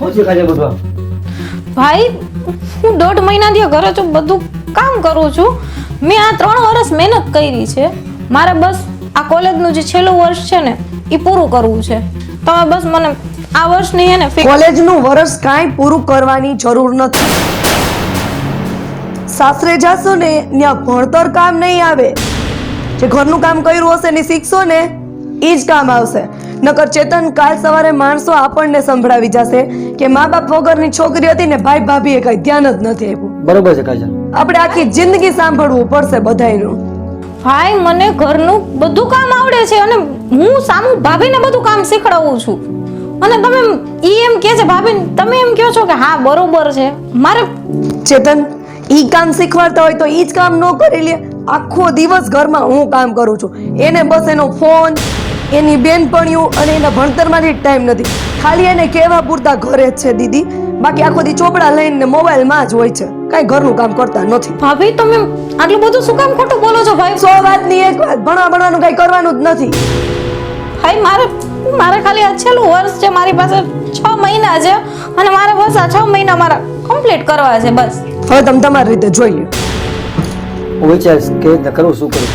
ઓછી ખાજે બધું. ભાઈ હું 1.5 મહિનાથી ઘરે છું, બધું કામ કરું છું. મેં આ 3 વર્ષ મહેનત કરી છે. મારે બસ આ કોલેજનું જે છેલ્લું વર્ષ છે ને એ પૂરું કરવું છે. તમે બસ મને આ વર્ષની હે ને કોલેજનું વર્ષ કાંઈ પૂરું કરવાની જરૂર નથી. સાસરે જાશો ને ત્યાં ભણતર કામ નહીં આવે. જે ઘરનું કામ કર્યું હશે ને શીખશો ને એ જ કામ આવશે. નકર ચેતન કાલ સવારે માણસો આપણને સંભળાવી જશે કે મા બાપ વગરની છોકરી હતી ને ભાઈ ભાભીએ કઈ ધ્યાન જ નથી આપ્યું. બરોબર છે કાજલ. આપણે આખી જિંદગી સાંભળવું પડશે બધાયનું. ભાઈ મને ઘરનું બધું કામ આવડે છે અને હું સામું ભાભીને બધું કામ શીખડાવું છું. અને તમે ઈ એમ કહે છે ભાભી, તમે એમ કહો છો કે હા બરોબર છે. મારે ચેતન ઈ કામ શીખવાડતા હોય તો ઈ જ કામ ન કરી લે. આખો દિવસ ઘરમાં હું કામ કરું છું, એને બસ એનો ફોન, એની બેનપણીઓ અને એના ભણતરમાંથી જ ટાઈમ નથી. ખાલી એને કહેવા પૂરતા ઘરે જ છે દીદી, બાકી આખો દી ચોપડા લઈને મોબાઈલમાં જ હોય છે, કાંઈ ઘરનું કામ કરતા નથી. ભાભી તમે આટલું બધું શું કામ ખોટું બોલો છો ભાઈ? 100 વાતની એક વાત, ભણવાનું કાંઈ કરવાનું જ નથી. ભાઈ મારે ખાલી આ છેલ્લું વર્ષ છે, મારી પાસે 6 મહિના છે અને મારે બસ આ 6 મહિના મારા કમ્પ્લીટ કરવા છે બસ. હવે તમે તમારી રીતે જોઈ લો. હું વિચારીશ કે રીતના કરવું, શું કરું.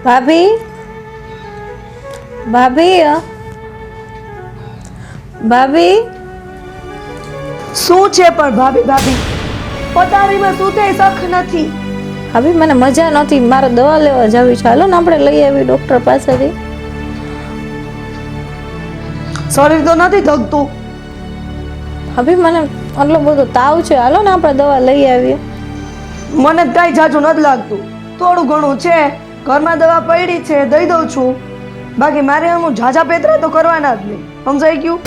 ભાભી ભાભી ભાભી શું છે પણ ભાભી ભાભી પતારીમાં શું તે સખ નથી. ભાભી મને મજા નથી, મારે દવા લેવા જવી છે. હાલો ને આપણે લઈ આવી ડોક્ટર પાસેથી. શરીર તો નથી ધગતું. ભાભી મને આટલો બધો તાવ છે, હાલો ને આપણે દવા લઈ આવીએ. મને જ કાંઈ જાજુ નથી લાગતું, થોડું ઘણું છે. ઘરમાં દવા પડી છે, દઈ દઉં છું. બાકી મારે હું ઝાઝા પેતરા તો કરવાના જ નહીં, સમજાઈ ગયું?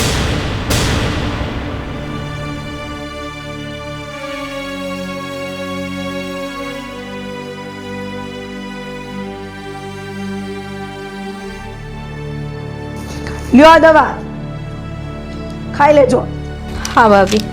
લ્યો આ દવા ખાઈ લેજો. હા ભાભી.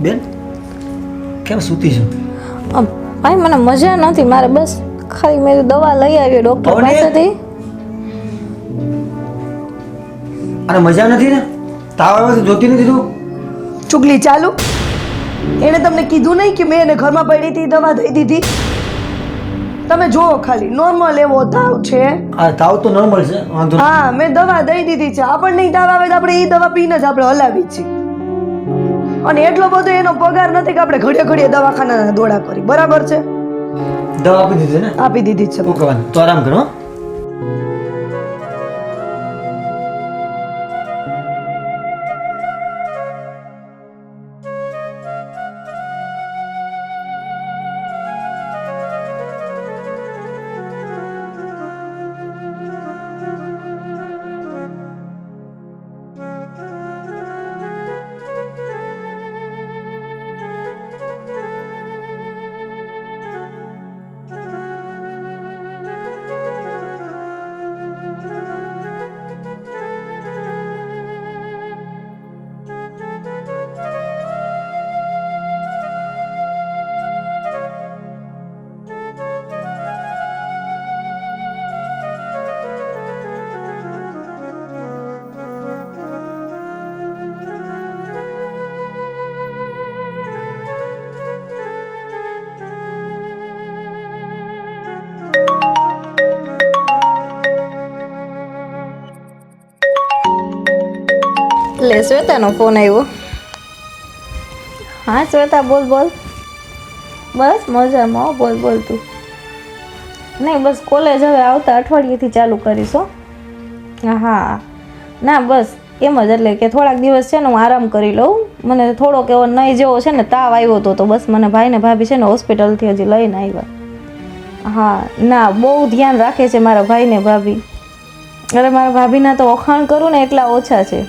બેન કેમ સૂતી છો? ભાઈ મને મજા નથી, મારે બસ ખાલી મેં દવા લઈ આવી ડોક્ટર પાસેથી. અને મજા નથી ને? તાવ આવે તો જોતી નથી તું? ચુગલી ચાલુ. એને તમને કીધું નહીં કે મેં એને ઘરમાં પડી હતી દવા દઈ દીધી? તમે જુઓ ખાલી, નોર્મલ એવો તાવ છે. આ તાવ તો નોર્મલ છે, વાંધો નહીં. હા મેં દવા દઈ દીધી છે. આપણને તાવ આવે તો આપણે એ દવા પીને જ આપણે હલાવી છીએ. અને એટલો બધો એનો પગાર નથી કે આપણે ઘડીએ ઘડીએ દવાખાના દોડા કરી. બરાબર છે? દવા આપી દીધી ને? આપી દીધી જ છે. શું કરવાનું? તો આરામ કરો. છે શ્વેતાનો ફોન આવ્યો. હા શ્વેતા બોલ બોલ. બસ મજામાં હો, બોલ બોલ તું. નહીં બસ કોલેજ હવે આવતા અઠવાડિયેથી ચાલુ કરીશ હો. હા ના બસ એમ જ, એટલે કે થોડાક દિવસ છે ને હું આરામ કરી લઉં. મને થોડોક એવો નહીં જેવો છે ને તાવ આવ્યો હતો, તો બસ મને ભાઈને ભાભી છે ને હોસ્પિટલથી હજી લઈને આવ્યા. હા ના બહુ ધ્યાન રાખે છે મારા ભાઈને ભાભી. અરે મારા ભાભીના તો વખાણ કરું ને એટલા ઓછા છે.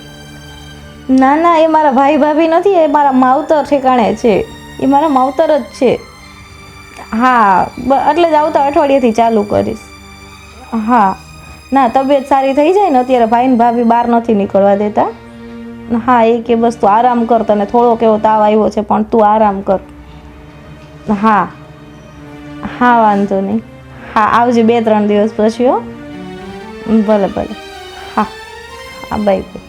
ના ના એ મારા ભાઈ ભાભી નથી, એ મારા માવતર ઠેકાણે છે. એ મારા માવતર જ છે. હા એટલે જ આવતા અઠવાડિયેથી ચાલુ કરીશ. હા ના તબિયત સારી થઈ જાય ને, અત્યારે ભાઈને ભાભી બહાર નથી નીકળવા દેતા. હા એ કે બસ તું આરામ કર, તને થોડોક એવો તાવ આવ્યો છે પણ તું આરામ કર. હા હા વાંધો નહીં. હા આવજે 2-3 દિવસ પછી હો. ભલે ભલે. હા હા બાય બાય.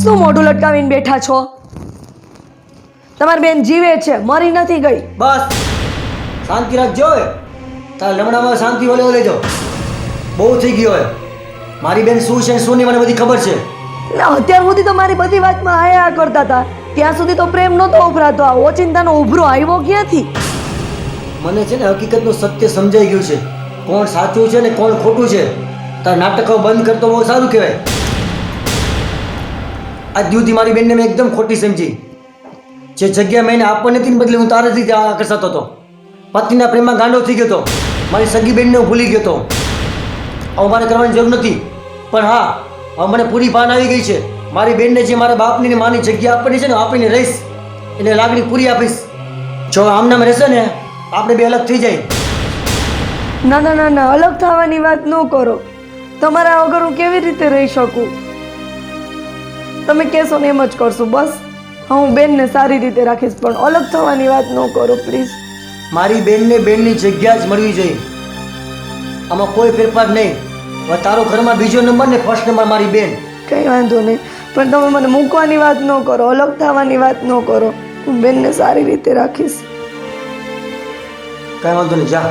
શું મોઢું લટકાવીને બેઠા છો? તમારી બેન જીવે છે, મરી નથી ગઈ. બસ શાંતિ રાખજો. તારા લમણામાં શાંતિ ઓલે જો. બહુ થઈ ગયો હોય. મારી બેન શું છે શું નહીં મને બધી ખબર છે. એટલે અત્યાર સુધી તો મારી બધી વાતમાં આયા કરતા હતા, ત્યાં સુધી તો પ્રેમ નહોતો ઉભરાતો. આ ઓચિંતાનો ઉભરો આવ્યો ક્યાંથી? મને છે ને હકીકતનું સત્ય સમજાઈ ગયું છે, કોણ સાચું છે ને કોણ ખોટું છે. તારા નાટકો બંધ કરતો બહુ સારું કહેવાય. આજ દિવસથી મારી બેનને મેં એકદમ ખોટી સમજી. જે જગ્યા મેં એને આપવાની નથી ને બદલે હું તારાથી જ આકર્ષાતો હતો. પતિના પ્રેમમાં ગાંડો થઈ ગયો હતો. મારી સગી બેનને હું ભૂલી ગયો હતો. હવે મારે કરવાની જરૂર નથી. પણ હા હવે મને પૂરી ભાન આવી ગઈ છે. મારી બેનને જે મારા બાપની ને માની જગ્યા આપવાની છે ને આપીને રહીશ, એને લાગણી પૂરી આપીશ. જો આમનામ રહેશે ને આપણે બે અલગ થઈ જાય. ના ના ના ના, અલગ થવાની વાત ન કરો. તમારા વગર હું કેવી રીતે રહી શકું? તમે કહેશો ને એમ જ કરશું. બસ હું બેનને સારી રીતે રાખીશ, પણ અલગ થવાની વાત ન કરો પ્લીઝ. મારી બેનને બેનની જગ્યા જ મળવી જોઈએ. આમાં કોઈ ફેરફાર નહીં. હવે તારો ઘરમાં બીજો નંબર ને ફર્સ્ટ નંબર મારી બેન. કંઈ વાંધો નહીં, પણ તમે મને મૂકવાની વાત ન કરો, અલગ થવાની વાત ન કરો. હું બેનને સારી રીતે રાખીશ. કાંઈ વાંધો નહીં, જા.